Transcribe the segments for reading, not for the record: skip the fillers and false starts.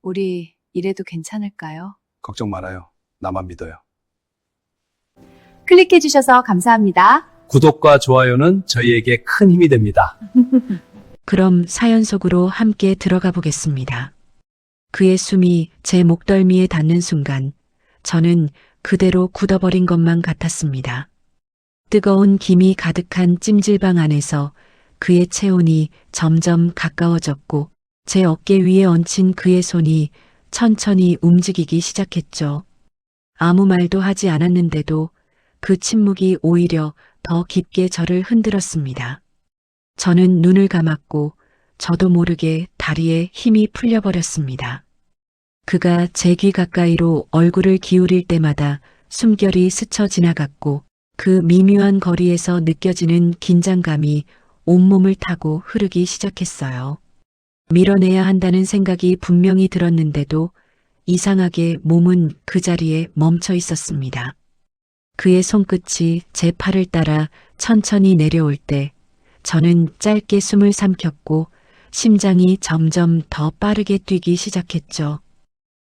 우리 이래도 괜찮을까요? 걱정 말아요. 나만 믿어요. 클릭해주셔서 감사합니다. 구독과 좋아요는 저희에게 큰 힘이 됩니다. 그럼 사연 속으로 함께 들어가 보겠습니다. 그의 숨이 제 목덜미에 닿는 순간 저는 그대로 굳어버린 것만 같았습니다. 뜨거운 김이 가득한 찜질방 안에서 그의 체온이 점점 가까워졌고 제 어깨 위에 얹힌 그의 손이 천천히 움직이기 시작했죠. 아무 말도 하지 않았는데도 그 침묵이 오히려 더 깊게 저를 흔들었습니다. 저는 눈을 감았고 저도 모르게 다리에 힘이 풀려버렸습니다. 그가 제 귀 가까이로 얼굴을 기울일 때마다 숨결이 스쳐 지나갔고 그 미묘한 거리에서 느껴지는 긴장감이 온몸을 타고 흐르기 시작했어요. 밀어내야 한다는 생각이 분명히 들었는데도 이상하게 몸은 그 자리에 멈춰 있었습니다. 그의 손끝이 제 팔을 따라 천천히 내려올 때 저는 짧게 숨을 삼켰고 심장이 점점 더 빠르게 뛰기 시작했죠.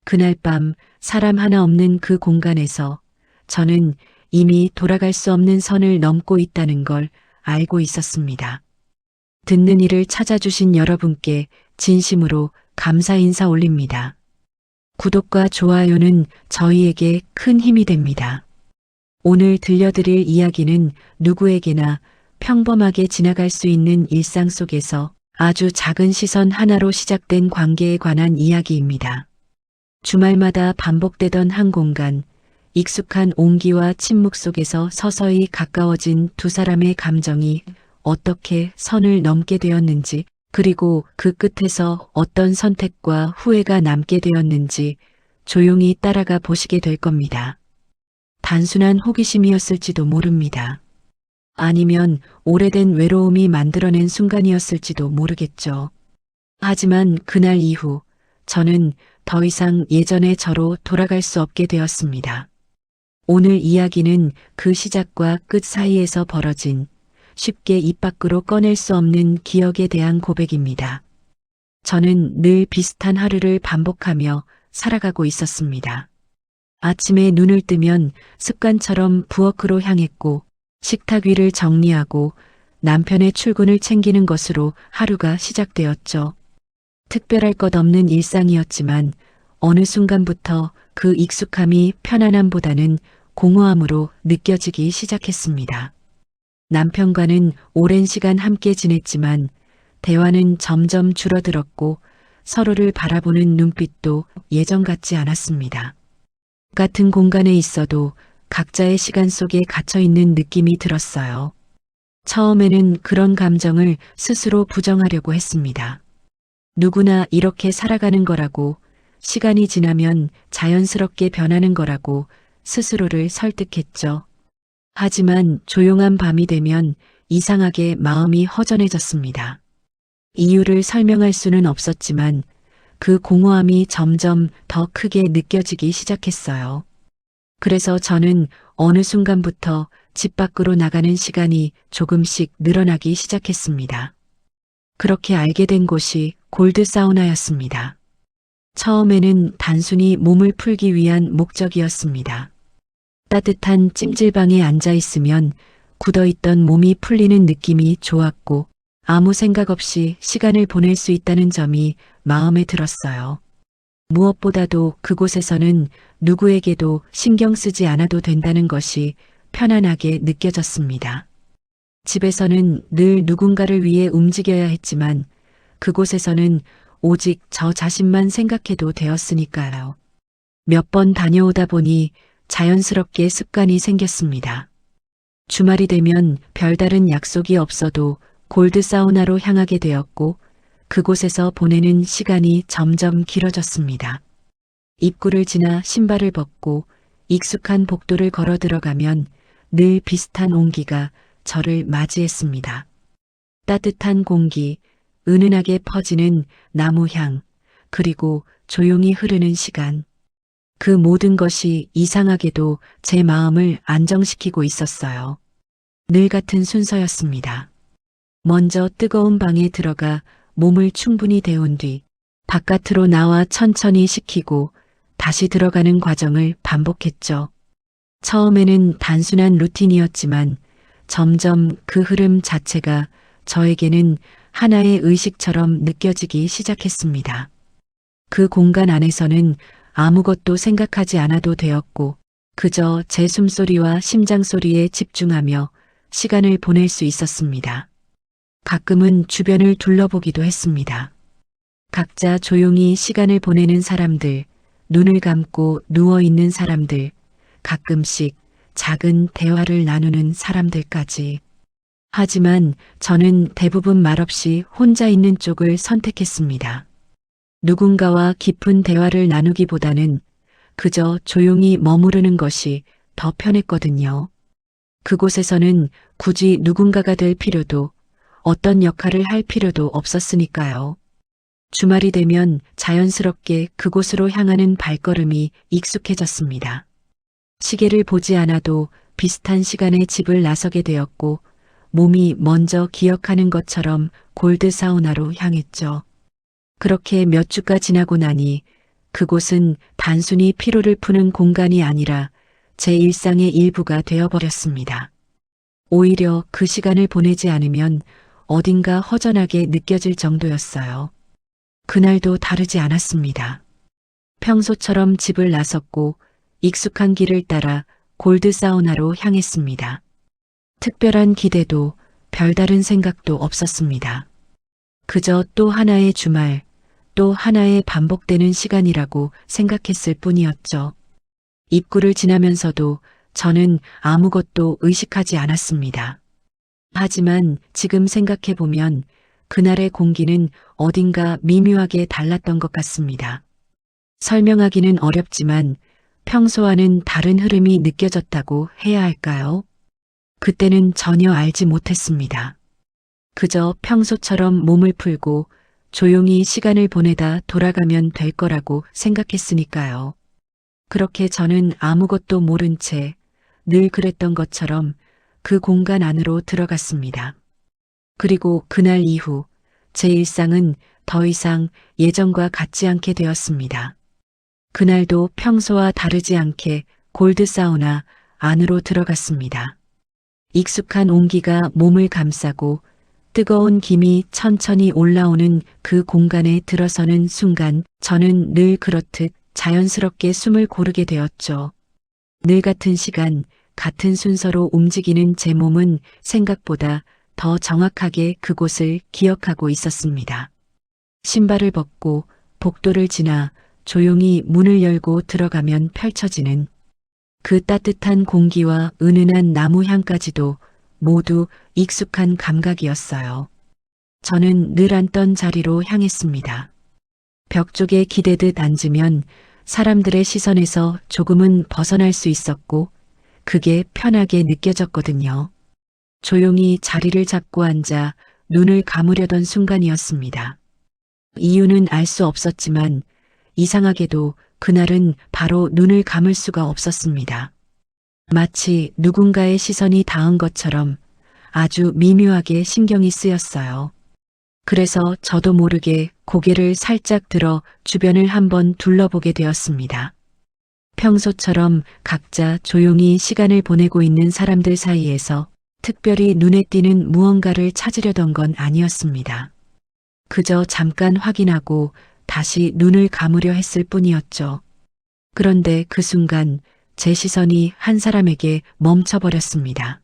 그날 밤 사람 하나 없는 그 공간에서 저는 이미 돌아갈 수 없는 선을 넘고 있다는 걸 알고 있었습니다. 듣는 이를 찾아주신 여러분께 진심으로 감사 인사 올립니다. 구독과 좋아요는 저희에게 큰 힘이 됩니다. 오늘 들려드릴 이야기는 누구에게나 평범하게 지나갈 수 있는 일상 속에서 아주 작은 시선 하나로 시작된 관계에 관한 이야기입니다. 주말마다 반복되던 한 공간, 익숙한 온기와 침묵 속에서 서서히 가까워진 두 사람의 감정이 어떻게 선을 넘게 되었는지, 그리고 그 끝에서 어떤 선택과 후회가 남게 되었는지 조용히 따라가 보시게 될 겁니다. 단순한 호기심이었을지도 모릅니다. 아니면 오래된 외로움이 만들어낸 순간이었을지도 모르겠죠. 하지만 그날 이후 저는 더 이상 예전의 저로 돌아갈 수 없게 되었습니다. 오늘 이야기는 그 시작과 끝 사이에서 벌어진 쉽게 입 밖으로 꺼낼 수 없는 기억에 대한 고백입니다. 저는 늘 비슷한 하루를 반복하며 살아가고 있었습니다. 아침에 눈을 뜨면 습관처럼 부엌으로 향했고 식탁 위를 정리하고 남편의 출근을 챙기는 것으로 하루가 시작되었죠. 특별할 것 없는 일상이었지만 어느 순간부터 그 익숙함이 편안함보다는 공허함으로 느껴지기 시작했습니다. 남편과는 오랜 시간 함께 지냈지만 대화는 점점 줄어들었고 서로를 바라보는 눈빛도 예전 같지 않았습니다. 같은 공간에 있어도 각자의 시간 속에 갇혀 있는 느낌이 들었어요. 처음에는 그런 감정을 스스로 부정하려고 했습니다. 누구나 이렇게 살아가는 거라고, 시간이 지나면 자연스럽게 변하는 거라고 스스로를 설득했죠. 하지만 조용한 밤이 되면 이상하게 마음이 허전해졌습니다. 이유를 설명할 수는 없었지만 그 공허함이 점점 더 크게 느껴지기 시작했어요. 그래서 저는 어느 순간부터 집 밖으로 나가는 시간이 조금씩 늘어나기 시작했습니다. 그렇게 알게 된 곳이 골드 사우나였습니다. 처음에는 단순히 몸을 풀기 위한 목적이었습니다. 따뜻한 찜질방에 앉아 있으면 굳어있던 몸이 풀리는 느낌이 좋았고 아무 생각 없이 시간을 보낼 수 있다는 점이 마음에 들었어요. 무엇보다도 그곳에서는 누구에게도 신경 쓰지 않아도 된다는 것이 편안하게 느껴졌습니다. 집에서는 늘 누군가를 위해 움직여야 했지만 그곳에서는 오직 저 자신만 생각해도 되었으니까요. 몇 번 다녀오다 보니 자연스럽게 습관이 생겼습니다. 주말이 되면 별다른 약속이 없어도 골드 사우나로 향하게 되었고 그곳에서 보내는 시간이 점점 길어졌습니다. 입구를 지나 신발을 벗고 익숙한 복도를 걸어 들어가면 늘 비슷한 온기가 저를 맞이했습니다. 따뜻한 공기, 은은하게 퍼지는 나무 향, 그리고 조용히 흐르는 시간. 그 모든 것이 이상하게도 제 마음을 안정시키고 있었어요. 늘 같은 순서였습니다. 먼저 뜨거운 방에 들어가 몸을 충분히 데운 뒤 바깥으로 나와 천천히 식히고 다시 들어가는 과정을 반복했죠. 처음에는 단순한 루틴이었지만 점점 그 흐름 자체가 저에게는 하나의 의식처럼 느껴지기 시작했습니다. 그 공간 안에서는 아무것도 생각하지 않아도 되었고 그저 제 숨소리와 심장 소리에 집중하며 시간을 보낼 수 있었습니다. 가끔은 주변을 둘러보기도 했습니다. 각자 조용히 시간을 보내는 사람들, 눈을 감고 누워있는 사람들, 가끔씩 작은 대화를 나누는 사람들까지. 하지만 저는 대부분 말없이 혼자 있는 쪽을 선택했습니다. 누군가와 깊은 대화를 나누기보다는 그저 조용히 머무르는 것이 더 편했거든요. 그곳에서는 굳이 누군가가 될 필요도 어떤 역할을 할 필요도 없었으니까요. 주말이 되면 자연스럽게 그곳으로 향하는 발걸음이 익숙해졌습니다. 시계를 보지 않아도 비슷한 시간에 집을 나서게 되었고 몸이 먼저 기억하는 것처럼 골드 사우나로 향했죠. 그렇게 몇 주가 지나고 나니 그곳은 단순히 피로를 푸는 공간이 아니라 제 일상의 일부가 되어버렸습니다. 오히려 그 시간을 보내지 않으면 어딘가 허전하게 느껴질 정도였어요. 그날도 다르지 않았습니다. 평소처럼 집을 나섰고 익숙한 길을 따라 골드 사우나로 향했습니다. 특별한 기대도 별다른 생각도 없었습니다. 그저 또 하나의 주말, 또 하나의 반복되는 시간이라고 생각했을 뿐이었죠. 입구를 지나면서도 저는 아무것도 의식하지 않았습니다. 하지만 지금 생각해보면 그날의 공기는 어딘가 미묘하게 달랐던 것 같습니다. 설명하기는 어렵지만 평소와는 다른 흐름이 느껴졌다고 해야 할까요? 그때는 전혀 알지 못했습니다. 그저 평소처럼 몸을 풀고 조용히 시간을 보내다 돌아가면 될 거라고 생각했으니까요. 그렇게 저는 아무것도 모른 채 늘 그랬던 것처럼 그 공간 안으로 들어갔습니다. 그리고 그날 이후 제 일상은 더 이상 예전과 같지 않게 되었습니다. 그날도 평소와 다르지 않게 골드 사우나 안으로 들어갔습니다. 익숙한 온기가 몸을 감싸고 뜨거운 김이 천천히 올라오는 그 공간에 들어서는 순간 저는 늘 그렇듯 자연스럽게 숨을 고르게 되었죠. 늘 같은 시간, 같은 순서로 움직이는 제 몸은 생각보다 더 정확하게 그곳을 기억하고 있었습니다. 신발을 벗고 복도를 지나 조용히 문을 열고 들어가면 펼쳐지는 그 따뜻한 공기와 은은한 나무 향까지도 모두 익숙한 감각이었어요. 저는 늘 앉던 자리로 향했습니다. 벽 쪽에 기대듯 앉으면 사람들의 시선에서 조금은 벗어날 수 있었고 그게 편하게 느껴졌거든요. 조용히 자리를 잡고 앉아 눈을 감으려던 순간이었습니다. 이유는 알 수 없었지만 이상하게도 그날은 바로 눈을 감을 수가 없었습니다. 마치 누군가의 시선이 닿은 것처럼 아주 미묘하게 신경이 쓰였어요. 그래서 저도 모르게 고개를 살짝 들어 주변을 한번 둘러보게 되었습니다. 평소처럼 각자 조용히 시간을 보내고 있는 사람들 사이에서 특별히 눈에 띄는 무언가를 찾으려던 건 아니었습니다. 그저 잠깐 확인하고 다시 눈을 감으려 했을 뿐이었죠. 그런데 그 순간 제 시선이 한 사람에게 멈춰버렸습니다.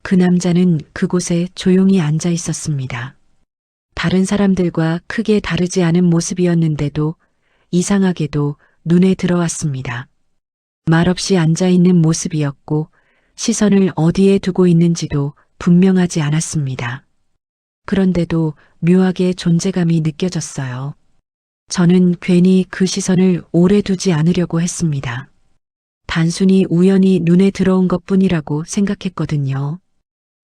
그 남자는 그곳에 조용히 앉아 있었습니다. 다른 사람들과 크게 다르지 않은 모습이었는데도 이상하게도 눈에 들어왔습니다. 말없이 앉아있는 모습이었고 시선을 어디에 두고 있는지도 분명하지 않았습니다. 그런데도 묘하게 존재감이 느껴졌어요. 저는 괜히 그 시선을 오래 두지 않으려고 했습니다. 단순히 우연히 눈에 들어온 것뿐이라고 생각했거든요.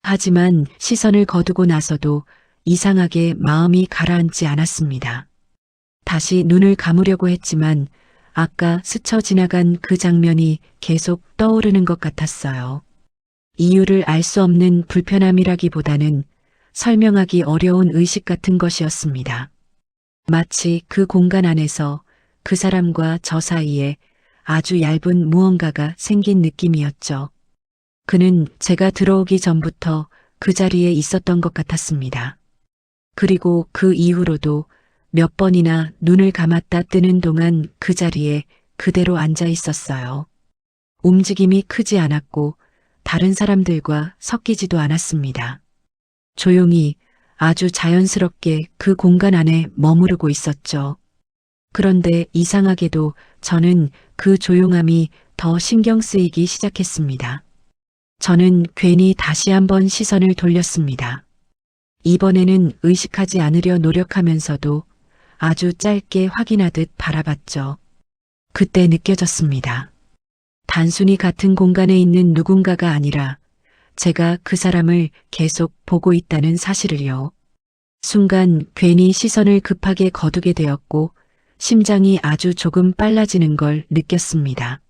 하지만 시선을 거두고 나서도 이상하게 마음이 가라앉지 않았습니다. 다시 눈을 감으려고 했지만 아까 스쳐 지나간 그 장면이 계속 떠오르는 것 같았어요. 이유를 알 수 없는 불편함이라기보다는 설명하기 어려운 의식 같은 것이었습니다. 마치 그 공간 안에서 그 사람과 저 사이에 아주 얇은 무언가가 생긴 느낌이었죠. 그는 제가 들어오기 전부터 그 자리에 있었던 것 같았습니다. 그리고 그 이후로도 몇 번이나 눈을 감았다 뜨는 동안 그 자리에 그대로 앉아 있었어요. 움직임이 크지 않았고 다른 사람들과 섞이지도 않았습니다. 조용히 아주 자연스럽게 그 공간 안에 머무르고 있었죠. 그런데 이상하게도 저는 그 조용함이 더 신경 쓰이기 시작했습니다. 저는 괜히 다시 한번 시선을 돌렸습니다. 이번에는 의식하지 않으려 노력하면서도 아주 짧게 확인하듯 바라봤죠. 그때 느껴졌습니다. 단순히 같은 공간에 있는 누군가가 아니라 제가 그 사람을 계속 보고 있다는 사실을요. 순간 괜히 시선을 급하게 거두게 되었고 심장이 아주 조금 빨라지는 걸 느꼈습니다.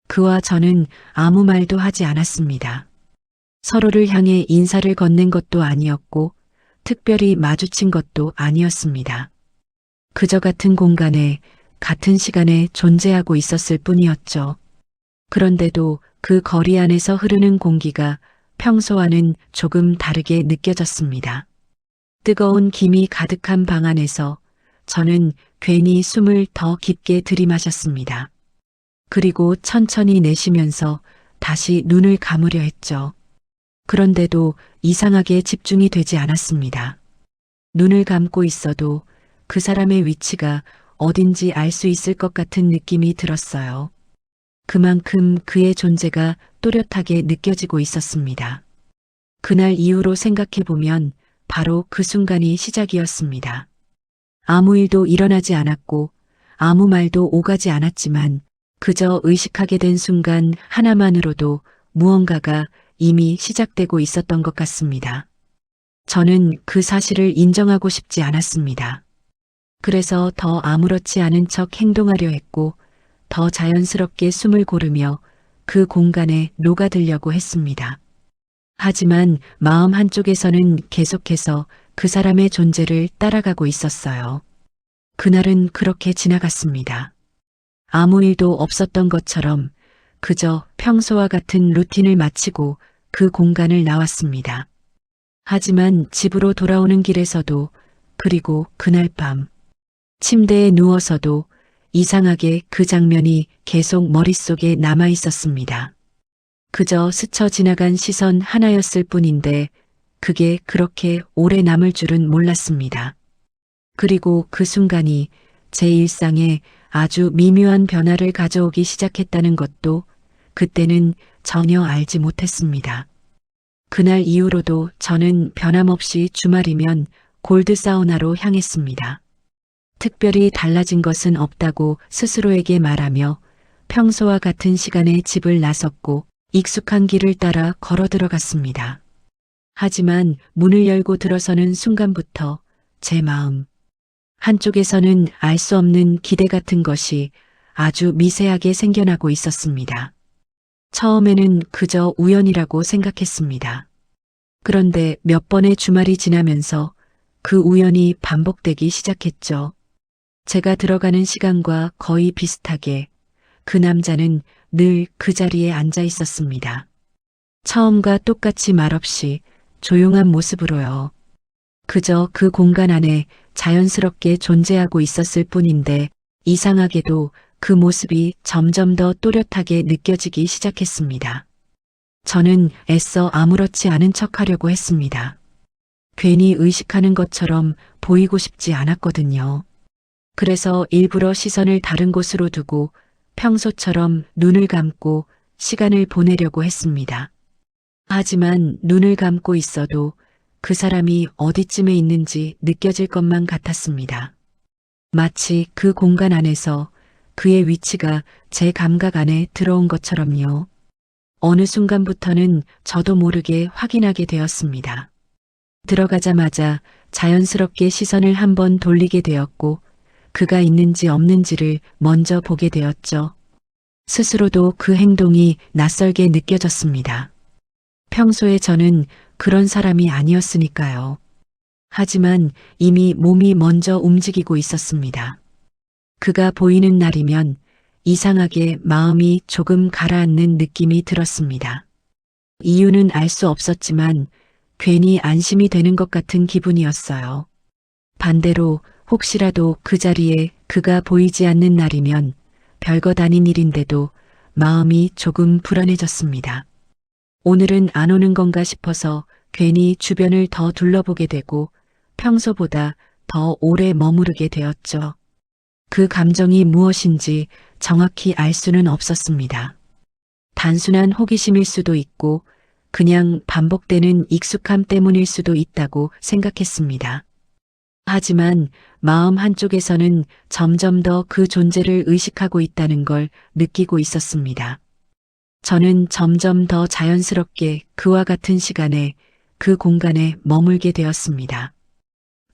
그와 저는 아무 말도 하지 않았습니다. 서로를 향해 인사를 건넨 것도 아니었고 특별히 마주친 것도 아니었습니다. 그저 같은 공간에 같은 시간에 존재하고 있었을 뿐이었죠. 그런데도 그 거리 안에서 흐르는 공기가 평소와는 조금 다르게 느껴졌습니다. 뜨거운 김이 가득한 방 안에서 저는 괜히 숨을 더 깊게 들이마셨습니다. 그리고 천천히 내쉬면서 다시 눈을 감으려 했죠. 그런데도 이상하게 집중이 되지 않았습니다. 눈을 감고 있어도 그 사람의 위치가 어딘지 알 수 있을 것 같은 느낌이 들었어요. 그만큼 그의 존재가 또렷하게 느껴지고 있었습니다. 그날 이후로 생각해보면 바로 그 순간이 시작이었습니다. 아무 일도 일어나지 않았고 아무 말도 오가지 않았지만 그저 의식하게 된 순간 하나만으로도 무언가가 이미 시작되고 있었던 것 같습니다. 저는 그 사실을 인정하고 싶지 않았습니다. 그래서 더 아무렇지 않은 척 행동하려 했고 더 자연스럽게 숨을 고르며 그 공간에 녹아들려고 했습니다. 하지만 마음 한쪽에서는 계속해서 그 사람의 존재를 따라가고 있었어요. 그날은 그렇게 지나갔습니다. 아무 일도 없었던 것처럼 그저 평소와 같은 루틴을 마치고 그 공간을 나왔습니다. 하지만 집으로 돌아오는 길에서도 그리고 그날 밤 침대에 누워서도 이상하게 그 장면이 계속 머릿속에 남아 있었습니다. 그저 스쳐 지나간 시선 하나였을 뿐인데 그게 그렇게 오래 남을 줄은 몰랐습니다. 그리고 그 순간이 제 일상에 아주 미묘한 변화를 가져오기 시작했다는 것도 그때는 전혀 알지 못했습니다. 그날 이후로도 저는 변함없이 주말이면 골드 사우나로 향했습니다. 특별히 달라진 것은 없다고 스스로에게 말하며 평소와 같은 시간에 집을 나섰고 익숙한 길을 따라 걸어 들어갔습니다. 하지만 문을 열고 들어서는 순간부터 제 마음 한쪽에서는 알 수 없는 기대 같은 것이 아주 미세하게 생겨나고 있었습니다. 처음에는 그저 우연이라고 생각했습니다. 그런데 몇 번의 주말이 지나면서 그 우연이 반복되기 시작했죠. 제가 들어가는 시간과 거의 비슷하게 그 남자는 늘 그 자리에 앉아 있었습니다. 처음과 똑같이 말없이 조용한 모습으로요. 그저 그 공간 안에 자연스럽게 존재하고 있었을 뿐인데 이상하게도 그 모습이 점점 더 또렷하게 느껴지기 시작했습니다. 저는 애써 아무렇지 않은 척하려고 했습니다. 괜히 의식하는 것처럼 보이고 싶지 않았거든요. 그래서 일부러 시선을 다른 곳으로 두고 평소처럼 눈을 감고 시간을 보내려고 했습니다. 하지만 눈을 감고 있어도 그 사람이 어디쯤에 있는지 느껴질 것만 같았습니다. 마치 그 공간 안에서 그의 위치가 제 감각 안에 들어온 것처럼요. 어느 순간부터는 저도 모르게 확인하게 되었습니다. 들어가자마자 자연스럽게 시선을 한번 돌리게 되었고 그가 있는지 없는지를 먼저 보게 되었죠. 스스로도 그 행동이 낯설게 느껴졌습니다. 평소에 저는 그런 사람이 아니었으니까요. 하지만 이미 몸이 먼저 움직이고 있었습니다. 그가 보이는 날이면 이상하게 마음이 조금 가라앉는 느낌이 들었습니다. 이유는 알 수 없었지만 괜히 안심이 되는 것 같은 기분이었어요. 반대로 혹시라도 그 자리에 그가 보이지 않는 날이면 별것 아닌 일인데도 마음이 조금 불안해졌습니다. 오늘은 안 오는 건가 싶어서 괜히 주변을 더 둘러보게 되고 평소보다 더 오래 머무르게 되었죠. 그 감정이 무엇인지 정확히 알 수는 없었습니다. 단순한 호기심일 수도 있고 그냥 반복되는 익숙함 때문일 수도 있다고 생각했습니다. 하지만 마음 한쪽에서는 점점 더 그 존재를 의식하고 있다는 걸 느끼고 있었습니다. 저는 점점 더 자연스럽게 그와 같은 시간에 그 공간에 머물게 되었습니다.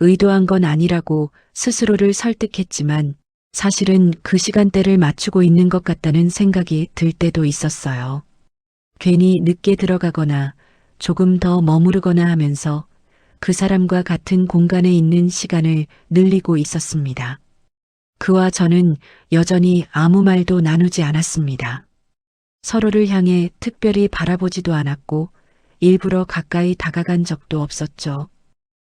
의도한 건 아니라고 스스로를 설득했지만 사실은 그 시간대를 맞추고 있는 것 같다는 생각이 들 때도 있었어요. 괜히 늦게 들어가거나 조금 더 머무르거나 하면서 그 사람과 같은 공간에 있는 시간을 늘리고 있었습니다. 그와 저는 여전히 아무 말도 나누지 않았습니다. 서로를 향해 특별히 바라보지도 않았고 일부러 가까이 다가간 적도 없었죠.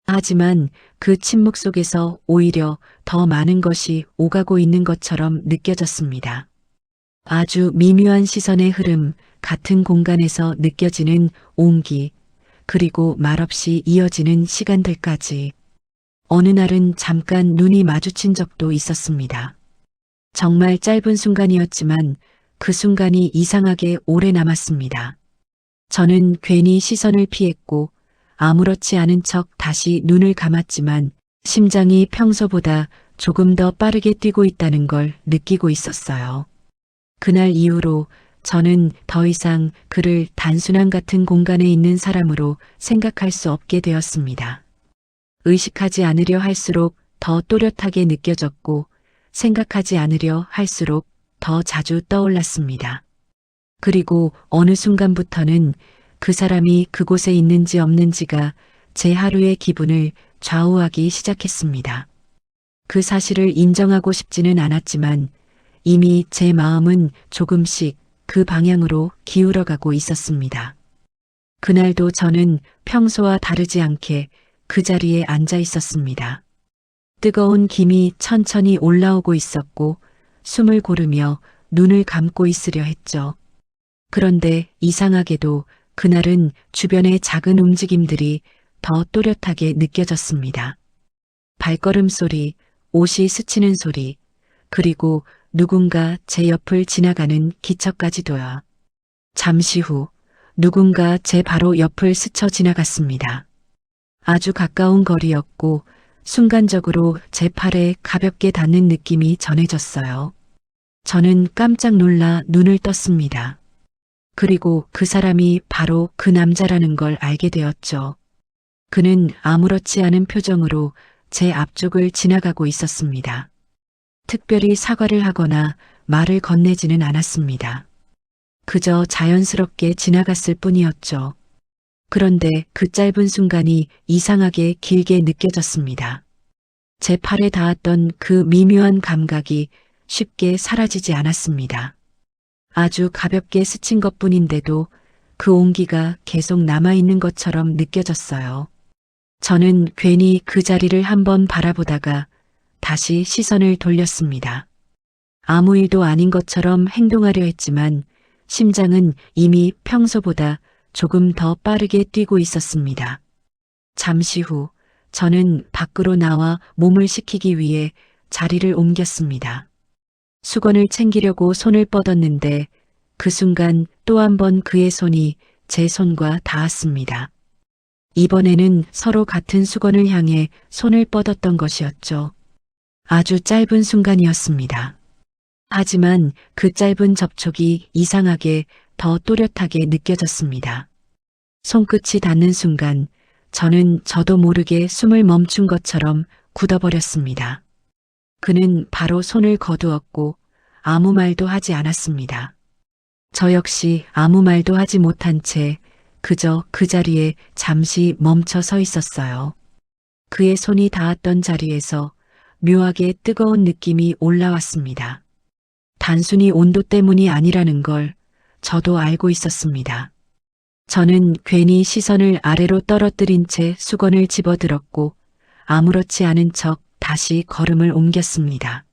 하지만 그 침묵 속에서 오히려 더 많은 것이 오가고 있는 것처럼 느껴졌습니다. 아주 미묘한 시선의 흐름, 같은 공간에서 느껴지는 온기, 그리고 말없이 이어지는 시간들까지. 어느 날은 잠깐 눈이 마주친 적도 있었습니다. 정말 짧은 순간이었지만 그 순간이 이상하게 오래 남았습니다. 저는 괜히 시선을 피했고 아무렇지 않은 척 다시 눈을 감았지만 심장이 평소보다 조금 더 빠르게 뛰고 있다는 걸 느끼고 있었어요. 그날 이후로 저는 더 이상 그를 단순한 같은 공간에 있는 사람으로 생각할 수 없게 되었습니다. 의식하지 않으려 할수록 더 또렷하게 느껴졌고 생각하지 않으려 할수록 더 자주 떠올랐습니다. 그리고 어느 순간부터는 그 사람이 그곳에 있는지 없는지가 제 하루의 기분을 좌우하기 시작했습니다. 그 사실을 인정하고 싶지는 않았지만 이미 제 마음은 조금씩 그 방향으로 기울어가고 있었습니다. 그날도 저는 평소와 다르지 않게 그 자리에 앉아 있었습니다. 뜨거운 김이 천천히 올라오고 있었고 숨을 고르며 눈을 감고 있으려 했죠. 그런데 이상하게도 그날은 주변의 작은 움직임들이 더 또렷하게 느껴졌습니다. 발걸음 소리, 옷이 스치는 소리, 그리고 누군가 제 옆을 지나가는 기척까지도요. 잠시 후 누군가 제 바로 옆을 스쳐 지나갔습니다. 아주 가까운 거리였고 순간적으로 제 팔에 가볍게 닿는 느낌이 전해졌어요. 저는 깜짝 놀라 눈을 떴습니다. 그리고 그 사람이 바로 그 남자라는 걸 알게 되었죠. 그는 아무렇지 않은 표정으로 제 앞쪽을 지나가고 있었습니다. 특별히 사과를 하거나 말을 건네지는 않았습니다. 그저 자연스럽게 지나갔을 뿐이었죠. 그런데 그 짧은 순간이 이상하게 길게 느껴졌습니다. 제 팔에 닿았던 그 미묘한 감각이 쉽게 사라지지 않았습니다. 아주 가볍게 스친 것뿐인데도 그 온기가 계속 남아있는 것처럼 느껴졌어요. 저는 괜히 그 자리를 한번 바라보다가 다시 시선을 돌렸습니다. 아무 일도 아닌 것처럼 행동하려 했지만 심장은 이미 평소보다 조금 더 빠르게 뛰고 있었습니다. 잠시 후 저는 밖으로 나와 몸을 식히기 위해 자리를 옮겼습니다. 수건을 챙기려고 손을 뻗었는데 그 순간 또 한 번 그의 손이 제 손과 닿았습니다. 이번에는 서로 같은 수건을 향해 손을 뻗었던 것이었죠. 아주 짧은 순간이었습니다. 하지만 그 짧은 접촉이 이상하게 더 또렷하게 느껴졌습니다. 손끝이 닿는 순간 저는 저도 모르게 숨을 멈춘 것처럼 굳어버렸습니다. 그는 바로 손을 거두었고 아무 말도 하지 않았습니다. 저 역시 아무 말도 하지 못한 채 그저 그 자리에 잠시 멈춰 서 있었어요. 그의 손이 닿았던 자리에서 묘하게 뜨거운 느낌이 올라왔습니다. 단순히 온도 때문이 아니라는 걸 저도 알고 있었습니다. 저는 괜히 시선을 아래로 떨어뜨린 채 수건을 집어들었고 아무렇지 않은 척 다시 걸음을 옮겼습니다.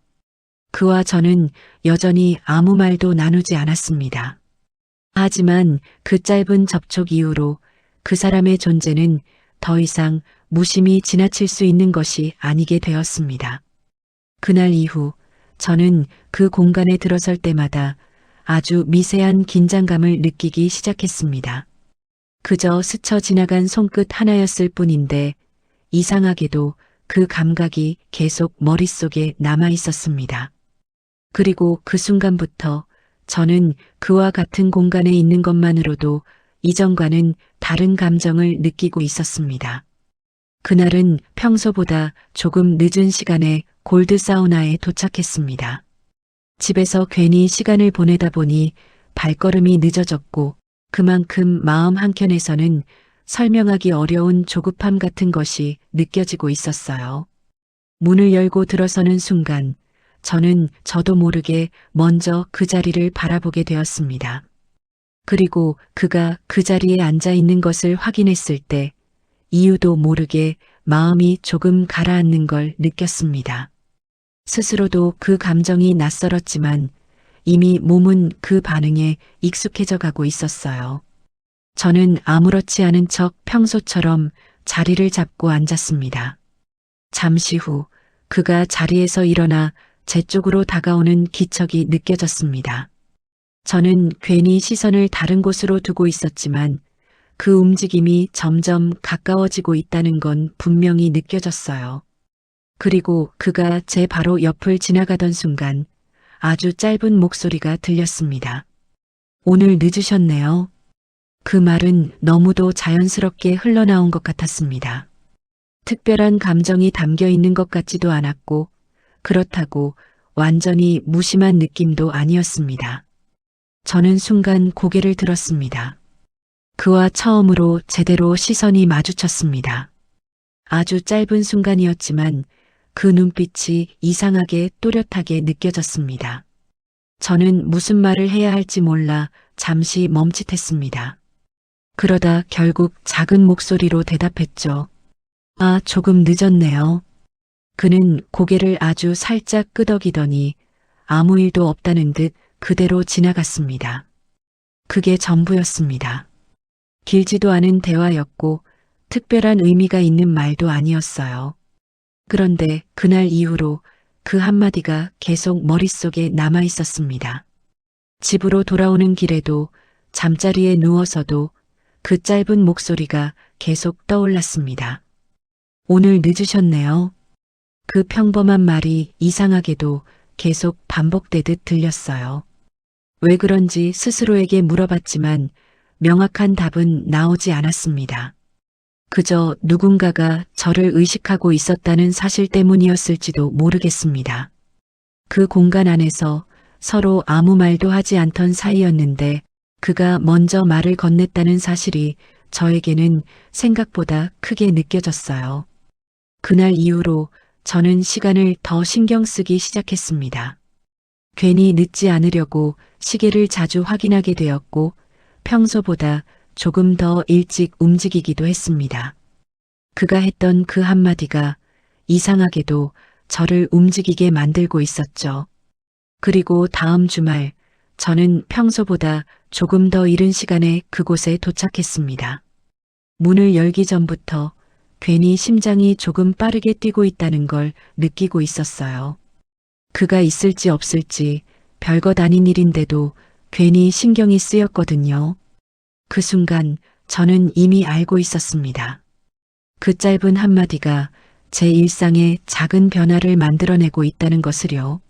그와 저는 여전히 아무 말도 나누지 않았습니다. 하지만 그 짧은 접촉 이후로 그 사람의 존재는 더 이상 무심히 지나칠 수 있는 것이 아니게 되었습니다. 그날 이후 저는 그 공간에 들어설 때마다 아주 미세한 긴장감을 느끼기 시작했습니다. 그저 스쳐 지나간 손끝 하나였을 뿐인데 이상하게도 그 감각이 계속 머릿속에 남아 있었습니다. 그리고 그 순간부터 저는 그와 같은 공간에 있는 것만으로도 이전과는 다른 감정을 느끼고 있었습니다. 그날은 평소보다 조금 늦은 시간에 골드 사우나에 도착했습니다. 집에서 괜히 시간을 보내다 보니 발걸음이 늦어졌고 그만큼 마음 한켠에서는 설명하기 어려운 조급함 같은 것이 느껴지고 있었어요. 문을 열고 들어서는 순간 저는 저도 모르게 먼저 그 자리를 바라보게 되었습니다. 그리고 그가 그 자리에 앉아 있는 것을 확인했을 때 이유도 모르게 마음이 조금 가라앉는 걸 느꼈습니다. 스스로도 그 감정이 낯설었지만 이미 몸은 그 반응에 익숙해져 가고 있었어요. 저는 아무렇지 않은 척 평소처럼 자리를 잡고 앉았습니다. 잠시 후 그가 자리에서 일어나 제 쪽으로 다가오는 기척이 느껴졌습니다. 저는 괜히 시선을 다른 곳으로 두고 있었지만 그 움직임이 점점 가까워지고 있다는 건 분명히 느껴졌어요. 그리고 그가 제 바로 옆을 지나가던 순간 아주 짧은 목소리가 들렸습니다. 오늘 늦으셨네요. 그 말은 너무도 자연스럽게 흘러나온 것 같았습니다. 특별한 감정이 담겨 있는 것 같지도 않았고 그렇다고 완전히 무심한 느낌도 아니었습니다. 저는 순간 고개를 들었습니다. 그와 처음으로 제대로 시선이 마주쳤습니다. 아주 짧은 순간이었지만 그 눈빛이 이상하게 또렷하게 느껴졌습니다. 저는 무슨 말을 해야 할지 몰라 잠시 멈칫했습니다. 그러다 결국 작은 목소리로 대답했죠. 아, 조금 늦었네요. 그는 고개를 아주 살짝 끄덕이더니 아무 일도 없다는 듯 그대로 지나갔습니다. 그게 전부였습니다. 길지도 않은 대화였고 특별한 의미가 있는 말도 아니었어요. 그런데 그날 이후로 그 한마디가 계속 머릿속에 남아 있었습니다. 집으로 돌아오는 길에도 잠자리에 누워서도 그 짧은 목소리가 계속 떠올랐습니다. 오늘 늦으셨네요. 그 평범한 말이 이상하게도 계속 반복되듯 들렸어요. 왜 그런지 스스로에게 물어봤지만 명확한 답은 나오지 않았습니다. 그저 누군가가 저를 의식하고 있었다는 사실 때문이었을지도 모르겠습니다. 그 공간 안에서 서로 아무 말도 하지 않던 사이였는데 그가 먼저 말을 건넸다는 사실이 저에게는 생각보다 크게 느껴졌어요. 그날 이후로 저는 시간을 더 신경 쓰기 시작했습니다. 괜히 늦지 않으려고 시계를 자주 확인하게 되었고 평소보다 조금 더 일찍 움직이기도 했습니다. 그가 했던 그 한마디가 이상하게도 저를 움직이게 만들고 있었죠. 그리고 다음 주말 저는 평소보다 조금 더 이른 시간에 그곳에 도착했습니다. 문을 열기 전부터 괜히 심장이 조금 빠르게 뛰고 있다는 걸 느끼고 있었어요. 그가 있을지 없을지 별것 아닌 일인데도 괜히 신경이 쓰였거든요. 그 순간 저는 이미 알고 있었습니다. 그 짧은 한마디가 제 일상에 작은 변화를 만들어내고 있다는 것을요.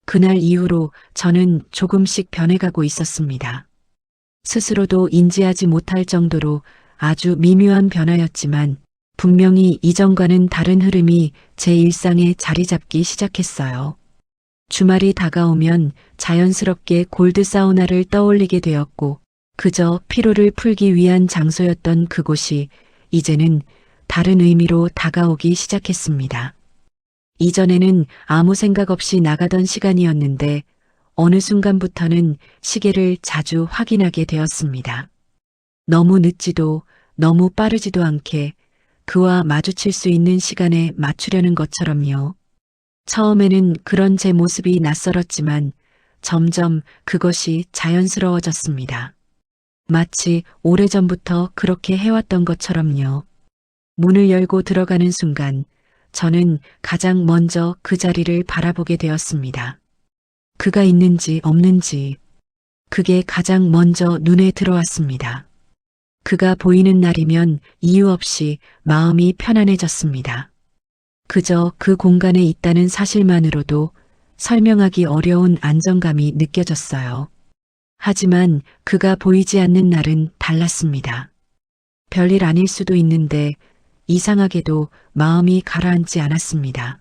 그날 이후로 저는 조금씩 변해가고 있었습니다. 스스로도 인지하지 못할 정도로 아주 미묘한 변화였지만 분명히 이전과는 다른 흐름이 제 일상에 자리 잡기 시작했어요. 주말이 다가오면 자연스럽게 골드 사우나를 떠올리게 되었고 그저 피로를 풀기 위한 장소였던 그곳이 이제는 다른 의미로 다가오기 시작했습니다. 이전에는 아무 생각 없이 나가던 시간이었는데 어느 순간부터는 시계를 자주 확인하게 되었습니다. 너무 늦지도 너무 빠르지도 않게 그와 마주칠 수 있는 시간에 맞추려는 것처럼요. 처음에는 그런 제 모습이 낯설었지만 점점 그것이 자연스러워졌습니다. 마치 오래전부터 그렇게 해왔던 것처럼요. 문을 열고 들어가는 순간 저는 가장 먼저 그 자리를 바라보게 되었습니다. 그가 있는지 없는지 그게 가장 먼저 눈에 들어왔습니다. 그가 보이는 날이면 이유 없이 마음이 편안해졌습니다. 그저 그 공간에 있다는 사실만으로도 설명하기 어려운 안정감이 느껴졌어요. 하지만 그가 보이지 않는 날은 달랐습니다. 별일 아닐 수도 있는데 이상하게도 마음이 가라앉지 않았습니다.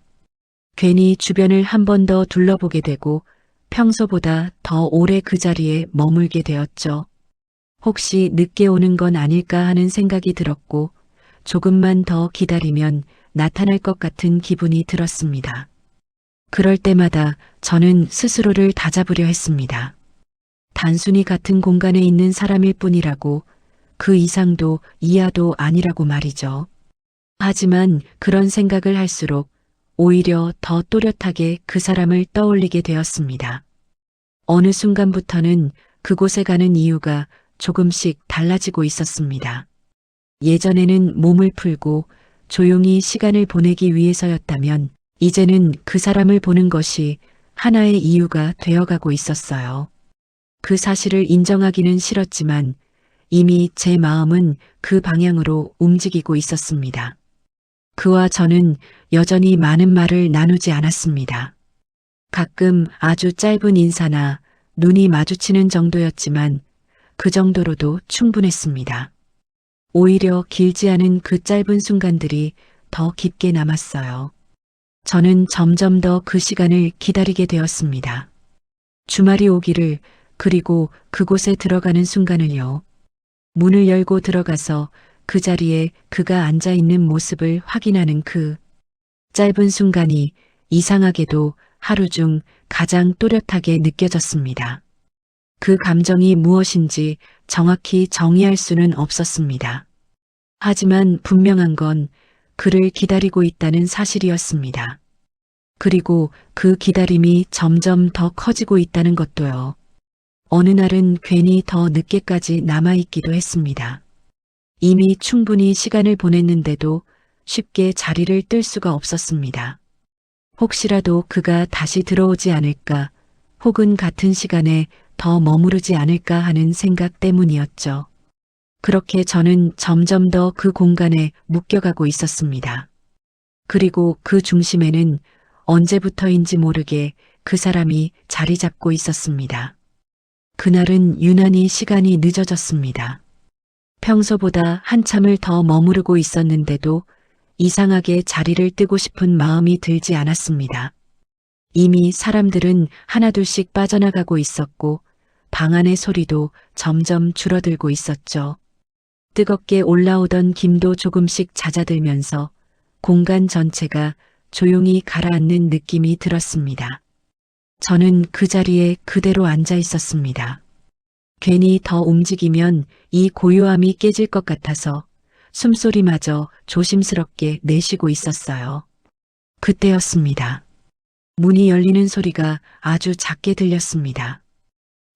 괜히 주변을 한 번 더 둘러보게 되고 평소보다 더 오래 그 자리에 머물게 되었죠. 혹시 늦게 오는 건 아닐까 하는 생각이 들었고 조금만 더 기다리면 나타날 것 같은 기분이 들었습니다. 그럴 때마다 저는 스스로를 다잡으려 했습니다. 단순히 같은 공간에 있는 사람일 뿐이라고, 그 이상도 이하도 아니라고 말이죠. 하지만 그런 생각을 할수록 오히려 더 또렷하게 그 사람을 떠올리게 되었습니다. 어느 순간부터는 그곳에 가는 이유가 조금씩 달라지고 있었습니다. 예전에는 몸을 풀고 조용히 시간을 보내기 위해서였다면 이제는 그 사람을 보는 것이 하나의 이유가 되어가고 있었어요. 그 사실을 인정하기는 싫었지만 이미 제 마음은 그 방향으로 움직이고 있었습니다. 그와 저는 여전히 많은 말을 나누지 않았습니다. 가끔 아주 짧은 인사나 눈이 마주치는 정도였지만 그 정도로도 충분했습니다. 오히려 길지 않은 그 짧은 순간들이 더 깊게 남았어요. 저는 점점 더 그 시간을 기다리게 되었습니다. 주말이 오기를, 그리고 그곳에 들어가는 순간을요. 문을 열고 들어가서 그 자리에 그가 앉아 있는 모습을 확인하는 그 짧은 순간이 이상하게도 하루 중 가장 또렷하게 느껴졌습니다. 그 감정이 무엇인지 정확히 정의할 수는 없었습니다. 하지만 분명한 건 그를 기다리고 있다는 사실이었습니다. 그리고 그 기다림이 점점 더 커지고 있다는 것도요. 어느 날은 괜히 더 늦게까지 남아있기도 했습니다. 이미 충분히 시간을 보냈는데도 쉽게 자리를 뜰 수가 없었습니다. 혹시라도 그가 다시 들어오지 않을까, 혹은 같은 시간에 더 머무르지 않을까 하는 생각 때문이었죠. 그렇게 저는 점점 더 그 공간에 묶여가고 있었습니다. 그리고 그 중심에는 언제부터인지 모르게 그 사람이 자리 잡고 있었습니다. 그날은 유난히 시간이 늦어졌습니다. 평소보다 한참을 더 머무르고 있었는데도 이상하게 자리를 뜨고 싶은 마음이 들지 않았습니다. 이미 사람들은 하나둘씩 빠져나가고 있었고 방 안의 소리도 점점 줄어들고 있었죠. 뜨겁게 올라오던 김도 조금씩 잦아들면서 공간 전체가 조용히 가라앉는 느낌이 들었습니다. 저는 그 자리에 그대로 앉아 있었습니다. 괜히 더 움직이면 이 고요함이 깨질 것 같아서 숨소리마저 조심스럽게 내쉬고 있었어요. 그때였습니다. 문이 열리는 소리가 아주 작게 들렸습니다.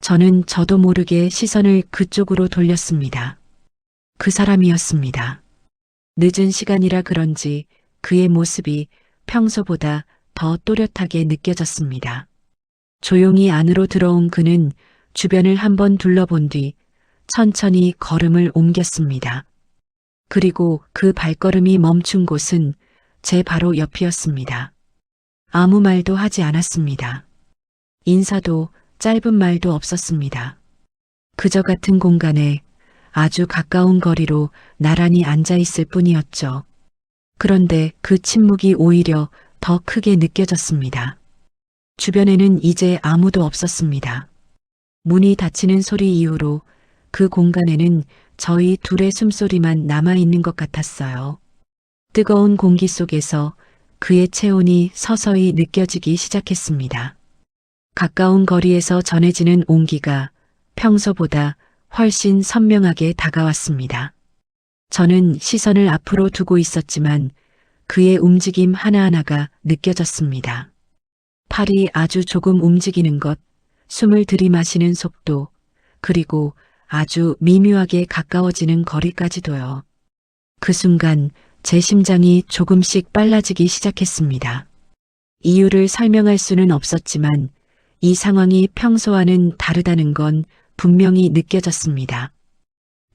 저는 저도 모르게 시선을 그쪽으로 돌렸습니다. 그 사람이었습니다. 늦은 시간이라 그런지 그의 모습이 평소보다 더 또렷하게 느껴졌습니다. 조용히 안으로 들어온 그는 주변을 한번 둘러본 뒤 천천히 걸음을 옮겼습니다. 그리고 그 발걸음이 멈춘 곳은 제 바로 옆이었습니다. 아무 말도 하지 않았습니다. 인사도 짧은 말도 없었습니다. 그저 같은 공간에 아주 가까운 거리로 나란히 앉아 있을 뿐이었죠. 그런데 그 침묵이 오히려 더 크게 느껴졌습니다. 주변에는 이제 아무도 없었습니다. 문이 닫히는 소리 이후로 그 공간에는 저희 둘의 숨소리만 남아있는 것 같았어요. 뜨거운 공기 속에서 그의 체온이 서서히 느껴지기 시작했습니다. 가까운 거리에서 전해지는 온기가 평소보다 훨씬 선명하게 다가왔습니다. 저는 시선을 앞으로 두고 있었지만 그의 움직임 하나하나가 느껴졌습니다. 팔이 아주 조금 움직이는 것, 숨을 들이마시는 속도, 그리고 아주 미묘하게 가까워지는 거리까지도요. 그 순간 제 심장이 조금씩 빨라지기 시작했습니다. 이유를 설명할 수는 없었지만 이 상황이 평소와는 다르다는 건 분명히 느껴졌습니다.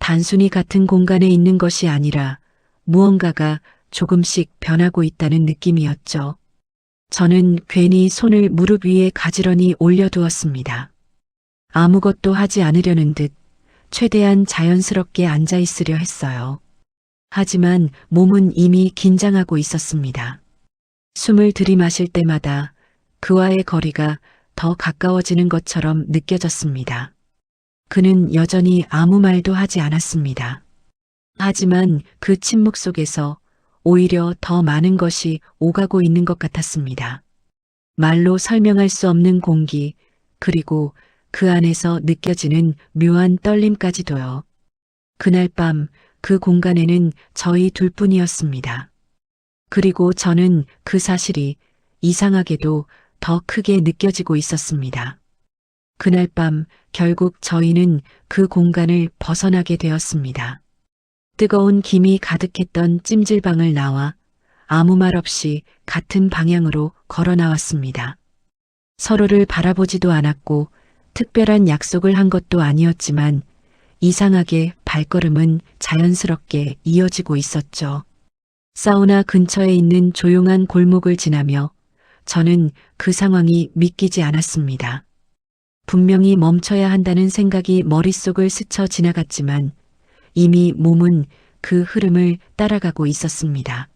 단순히 같은 공간에 있는 것이 아니라 무언가가 조금씩 변하고 있다는 느낌이었죠. 저는 괜히 손을 무릎 위에 가지런히 올려두었습니다. 아무것도 하지 않으려는 듯 최대한 자연스럽게 앉아 있으려 했어요. 하지만 몸은 이미 긴장하고 있었습니다. 숨을 들이마실 때마다 그와의 거리가 더 가까워지는 것처럼 느껴졌습니다. 그는 여전히 아무 말도 하지 않았습니다. 하지만 그 침묵 속에서 오히려 더 많은 것이 오가고 있는 것 같았습니다. 말로 설명할 수 없는 공기, 그리고 그 안에서 느껴지는 묘한 떨림까지도요. 그날 밤 그 공간에는 저희 둘뿐이었습니다. 그리고 저는 그 사실이 이상하게도 더 크게 느껴지고 있었습니다. 그날 밤 결국 저희는 그 공간을 벗어나게 되었습니다. 뜨거운 김이 가득했던 찜질방을 나와 아무 말 없이 같은 방향으로 걸어 나왔습니다. 서로를 바라보지도 않았고 특별한 약속을 한 것도 아니었지만 이상하게 발걸음은 자연스럽게 이어지고 있었죠. 사우나 근처에 있는 조용한 골목을 지나며 저는 그 상황이 믿기지 않았습니다. 분명히 멈춰야 한다는 생각이 머릿속을 스쳐 지나갔지만 이미 몸은 그 흐름을 따라가고 있었습니다.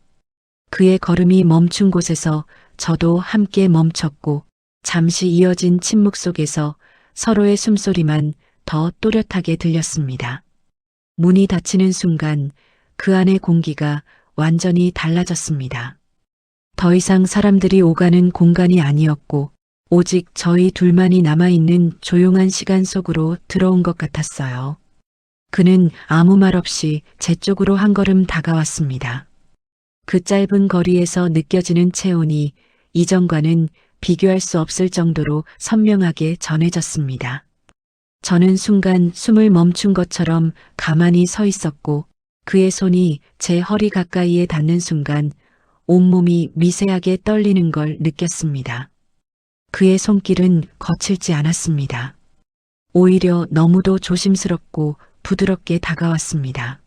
그의 걸음이 멈춘 곳에서 저도 함께 멈췄고 잠시 이어진 침묵 속에서 서로의 숨소리만 더 또렷하게 들렸습니다. 문이 닫히는 순간 그 안의 공기가 완전히 달라졌습니다. 더 이상 사람들이 오가는 공간이 아니었고 오직 저희 둘만이 남아있는 조용한 시간 속으로 들어온 것 같았어요. 그는 아무 말 없이 제 쪽으로 한 걸음 다가왔습니다. 그 짧은 거리에서 느껴지는 체온이 이전과는 비교할 수 없을 정도로 선명하게 전해졌습니다. 저는 순간 숨을 멈춘 것처럼 가만히 서 있었고 그의 손이 제 허리 가까이에 닿는 순간 온몸이 미세하게 떨리는 걸 느꼈습니다. 그의 손길은 거칠지 않았습니다. 오히려 너무도 조심스럽고 부드럽게 다가왔습니다.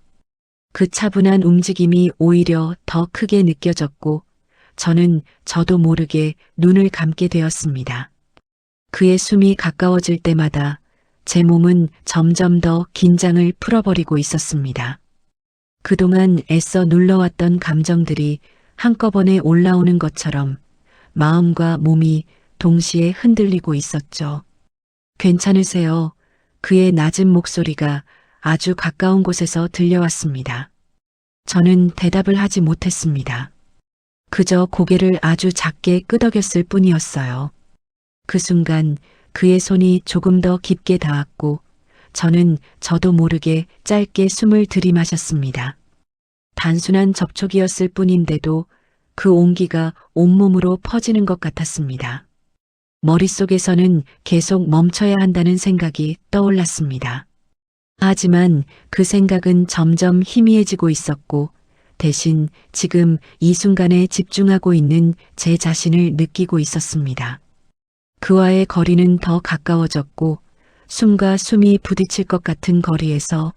그 차분한 움직임이 오히려 더 크게 느껴졌고 저는 저도 모르게 눈을 감게 되었습니다. 그의 숨이 가까워질 때마다 제 몸은 점점 더 긴장을 풀어버리고 있었습니다. 그동안 애써 눌러왔던 감정들이 한꺼번에 올라오는 것처럼 마음과 몸이 동시에 흔들리고 있었죠. 괜찮으세요? 그의 낮은 목소리가 아주 가까운 곳에서 들려왔습니다. 저는 대답을 하지 못했습니다. 그저 고개를 아주 작게 끄덕였을 뿐이었어요. 그 순간 그의 손이 조금 더 깊게 닿았고 저는 저도 모르게 짧게 숨을 들이마셨습니다. 단순한 접촉이었을 뿐인데도 그 온기가 온몸으로 퍼지는 것 같았습니다. 머릿속에서는 계속 멈춰야 한다는 생각이 떠올랐습니다. 하지만 그 생각은 점점 희미해지고 있었고 대신 지금 이 순간에 집중하고 있는 제 자신을 느끼고 있었습니다. 그와의 거리는 더 가까워졌고 숨과 숨이 부딪힐 것 같은 거리에서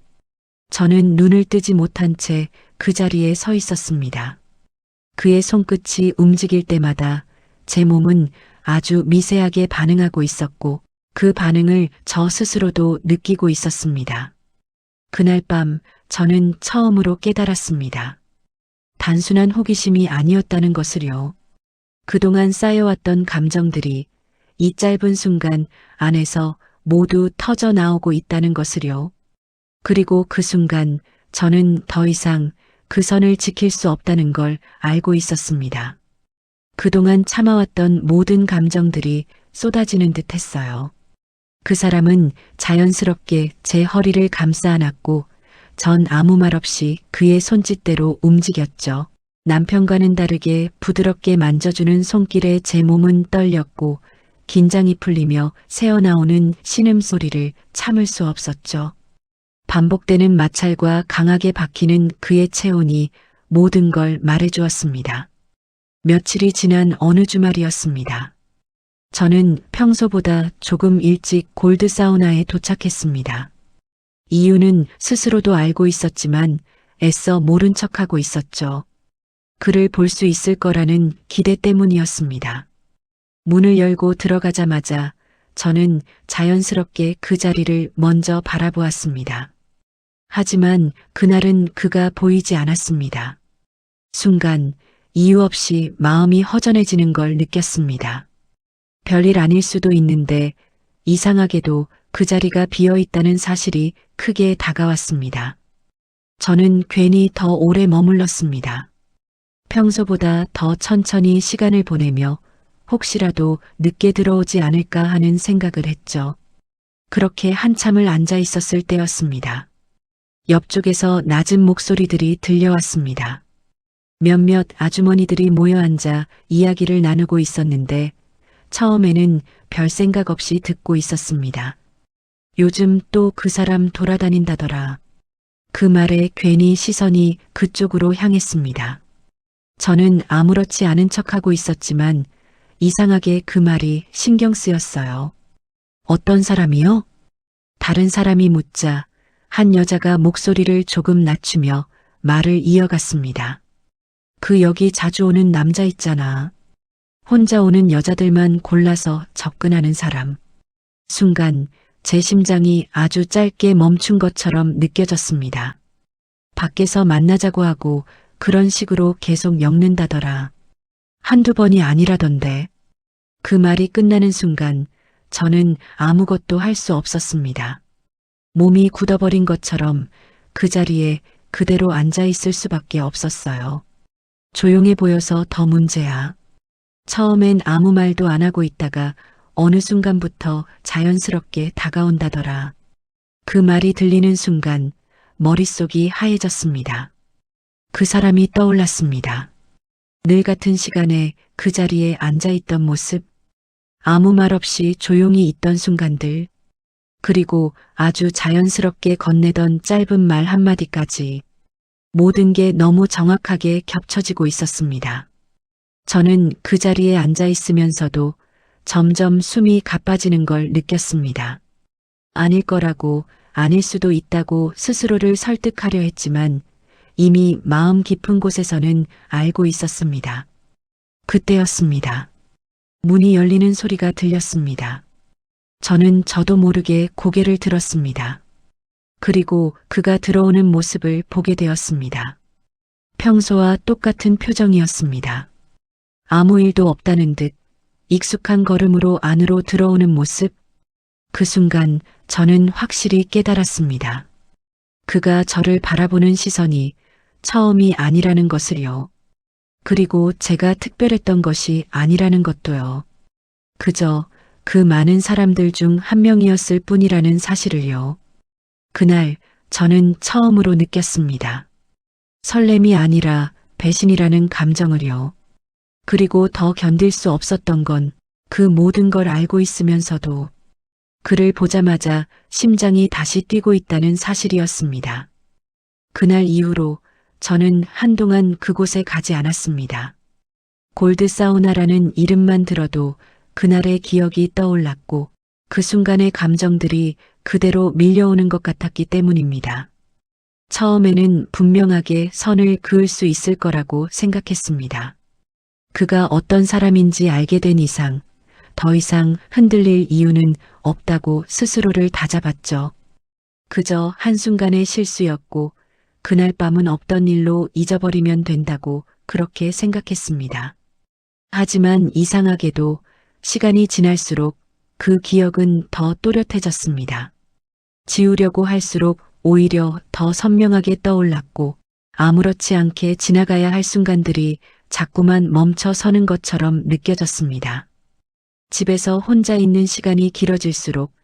저는 눈을 뜨지 못한 채 그 자리에 서 있었습니다. 그의 손끝이 움직일 때마다 제 몸은 아주 미세하게 반응하고 있었고 그 반응을 저 스스로도 느끼고 있었습니다. 그날 밤 저는 처음으로 깨달았습니다. 단순한 호기심이 아니었다는 것을요. 그동안 쌓여왔던 감정들이 이 짧은 순간 안에서 모두 터져 나오고 있다는 것을요. 그리고 그 순간 저는 더 이상 그 선을 지킬 수 없다는 걸 알고 있었습니다. 그동안 참아왔던 모든 감정들이 쏟아지는 듯 했어요. 그 사람은 자연스럽게 제 허리를 감싸 안았고 전 아무 말 없이 그의 손짓대로 움직였죠. 남편과는 다르게 부드럽게 만져주는 손길에 제 몸은 떨렸고 긴장이 풀리며 새어나오는 신음소리를 참을 수 없었죠. 반복되는 마찰과 강하게 박히는 그의 체온이 모든 걸 말해주었습니다. 며칠이 지난 어느 주말이었습니다. 저는 평소보다 조금 일찍 골드 사우나에 도착했습니다. 이유는 스스로도 알고 있었지만 애써 모른 척하고 있었죠. 그를 볼 수 있을 거라는 기대 때문이었습니다. 문을 열고 들어가자마자 저는 자연스럽게 그 자리를 먼저 바라보았습니다. 하지만 그날은 그가 보이지 않았습니다. 순간 이유 없이 마음이 허전해지는 걸 느꼈습니다. 별일 아닐 수도 있는데 이상하게도 그 자리가 비어 있다는 사실이 크게 다가왔습니다. 저는 괜히 더 오래 머물렀습니다. 평소보다 더 천천히 시간을 보내며 혹시라도 늦게 들어오지 않을까 하는 생각을 했죠. 그렇게 한참을 앉아 있었을 때였습니다. 옆쪽에서 낮은 목소리들이 들려왔습니다. 몇몇 아주머니들이 모여 앉아 이야기를 나누고 있었는데 처음에는 별 생각 없이 듣고 있었습니다. 요즘 또 그 사람 돌아다닌다더라. 그 말에 괜히 시선이 그쪽으로 향했습니다. 저는 아무렇지 않은 척하고 있었지만 이상하게 그 말이 신경 쓰였어요. 어떤 사람이요? 다른 사람이 묻자 한 여자가 목소리를 조금 낮추며 말을 이어갔습니다. 그 여기 자주 오는 남자 있잖아. 혼자 오는 여자들만 골라서 접근하는 사람. 순간 제 심장이 아주 짧게 멈춘 것처럼 느껴졌습니다. 밖에서 만나자고 하고 그런 식으로 계속 엮는다더라. 한두 번이 아니라던데. 그 말이 끝나는 순간 저는 아무것도 할 수 없었습니다. 몸이 굳어버린 것처럼 그 자리에 그대로 앉아 있을 수밖에 없었어요. 조용해 보여서 더 문제야. 처음엔 아무 말도 안 하고 있다가 어느 순간부터 자연스럽게 다가온다더라. 그 말이 들리는 순간 머릿속이 하얘졌습니다. 그 사람이 떠올랐습니다. 늘 같은 시간에 그 자리에 앉아있던 모습, 아무 말 없이 조용히 있던 순간들, 그리고 아주 자연스럽게 건네던 짧은 말 한마디까지 모든 게 너무 정확하게 겹쳐지고 있었습니다. 저는 그 자리에 앉아 있으면서도 점점 숨이 가빠지는 걸 느꼈습니다. 아닐 거라고, 아닐 수도 있다고 스스로를 설득하려 했지만 이미 마음 깊은 곳에서는 알고 있었습니다. 그때였습니다. 문이 열리는 소리가 들렸습니다. 저는 저도 모르게 고개를 들었습니다. 그리고 그가 들어오는 모습을 보게 되었습니다. 평소와 똑같은 표정이었습니다. 아무 일도 없다는 듯 익숙한 걸음으로 안으로 들어오는 모습. 그 순간 저는 확실히 깨달았습니다. 그가 저를 바라보는 시선이 처음이 아니라는 것을요. 그리고 제가 특별했던 것이 아니라는 것도요. 그저 그 많은 사람들 중 한 명이었을 뿐이라는 사실을요. 그날 저는 처음으로 느꼈습니다. 설렘이 아니라 배신이라는 감정을요. 그리고 더 견딜 수 없었던 건 그 모든 걸 알고 있으면서도 그를 보자마자 심장이 다시 뛰고 있다는 사실이었습니다. 그날 이후로 저는 한동안 그곳에 가지 않았습니다. 골드 사우나라는 이름만 들어도 그날의 기억이 떠올랐고 그 순간의 감정들이 그대로 밀려오는 것 같았기 때문입니다. 처음에는 분명하게 선을 그을 수 있을 거라고 생각했습니다. 그가 어떤 사람인지 알게 된 이상 더 이상 흔들릴 이유는 없다고 스스로를 다잡았죠. 그저 한순간의 실수였고 그날 밤은 없던 일로 잊어버리면 된다고 그렇게 생각했습니다. 하지만 이상하게도 시간이 지날수록 그 기억은 더 또렷해졌습니다. 지우려고 할수록 오히려 더 선명하게 떠올랐고 아무렇지 않게 지나가야 할 순간들이 자꾸만 멈춰 서는 것처럼 느껴졌습니다. 집에서 혼자 있는 시간이 길어질수록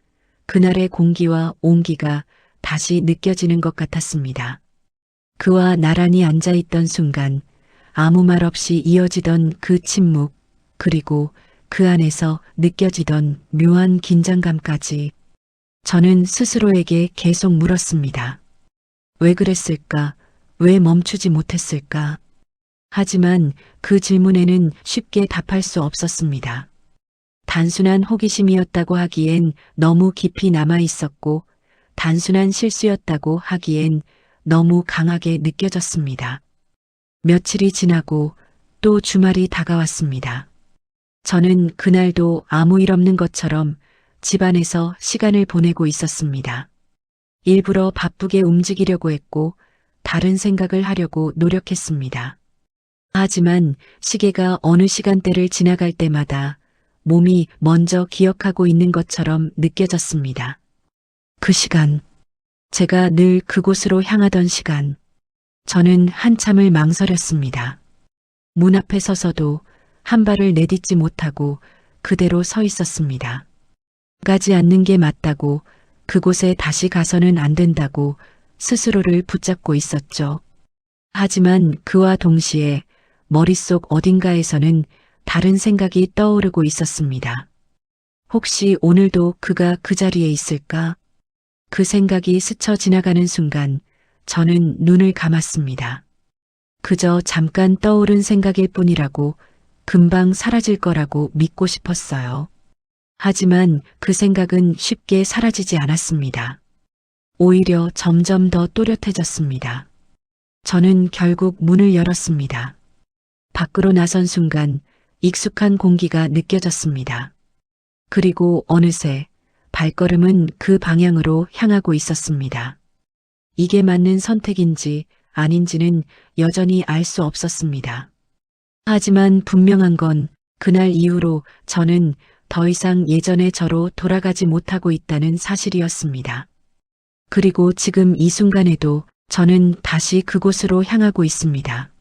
그날의 공기와 온기가 다시 느껴지는 것 같았습니다. 그와 나란히 앉아있던 순간 아무 말 없이 이어지던 그 침묵, 그리고 그 안에서 느껴지던 묘한 긴장감까지 저는 스스로에게 계속 물었습니다. 왜 그랬을까? 왜 멈추지 못했을까? 하지만 그 질문에는 쉽게 답할 수 없었습니다. 단순한 호기심이었다고 하기엔 너무 깊이 남아 있었고, 단순한 실수였다고 하기엔 너무 강하게 느껴졌습니다. 며칠이 지나고 또 주말이 다가왔습니다. 저는 그날도 아무 일 없는 것처럼 집안에서 시간을 보내고 있었습니다. 일부러 바쁘게 움직이려고 했고 다른 생각을 하려고 노력했습니다. 하지만 시계가 어느 시간대를 지나갈 때마다 몸이 먼저 기억하고 있는 것처럼 느껴졌습니다. 그 시간, 제가 늘 그곳으로 향하던 시간, 저는 한참을 망설였습니다. 문 앞에 서서도 한 발을 내딛지 못하고 그대로 서 있었습니다. 가지 않는 게 맞다고, 그곳에 다시 가서는 안 된다고 스스로를 붙잡고 있었죠. 하지만 그와 동시에 머릿속 어딘가에서는 다른 생각이 떠오르고 있었습니다. 혹시 오늘도 그가 그 자리에 있을까? 그 생각이 스쳐 지나가는 순간 저는 눈을 감았습니다. 그저 잠깐 떠오른 생각일 뿐이라고, 금방 사라질 거라고 믿고 싶었어요. 하지만 그 생각은 쉽게 사라지지 않았습니다. 오히려 점점 더 또렷해졌습니다. 저는 결국 문을 열었습니다. 밖으로 나선 순간 익숙한 공기가 느껴졌습니다. 그리고 어느새 발걸음은 그 방향으로 향하고 있었습니다. 이게 맞는 선택인지 아닌지는 여전히 알 수 없었습니다. 하지만 분명한 건 그날 이후로 저는 더 이상 예전의 저로 돌아가지 못하고 있다는 사실이었습니다. 그리고 지금 이 순간에도 저는 다시 그곳으로 향하고 있습니다.